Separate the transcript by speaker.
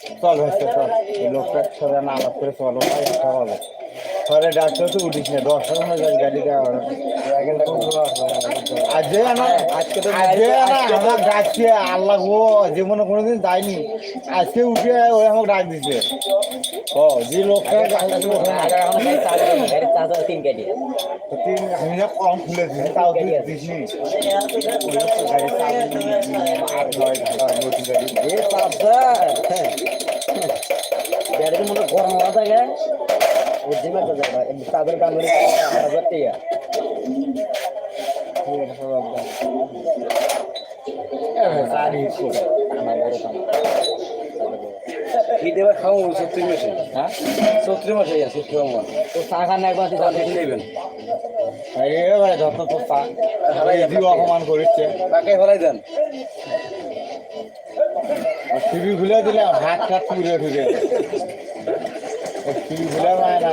Speaker 1: চল ভাইস্তে চল, এই লোকটা সাথে না আলাপ করে চলো ভাই, সব হবে। তাহলে ডাক্তার তো উঠিস না, 10টার সময় যাস গাড়ি দেওয়া হবে। আজকে না, আজকে না আমার ডাকছে আল্লাহ গো, জীবনে কোনোদিন যায়নি, আজকে উঠে ওই আমাকে ডাক দিছে। ও যে লোকটা আমি যা কম খুলে দিচ্ছি তাও তুই দিসনি। গাড়ি আর নয় নতুন গাড়ি
Speaker 2: গাড়িতে মনে গরম হওয়া থাকে বুঝিমা তো যাবে চাদর কামড়ে 1000 টাকা
Speaker 3: দেবার খাও 70 মাসে,
Speaker 2: হ্যাঁ
Speaker 3: 70 মাসে আছে কেউ আমার
Speaker 2: তো চা খান একবার
Speaker 3: নেবেন
Speaker 1: ভাই যত তো জীব অপমান করিচ্ছে।
Speaker 3: কাকে ফেলাই দেন।
Speaker 1: টিভি খুলে দিলে হাত টাত পুড়ে ঢুকে, টিভি খুলে পায় না।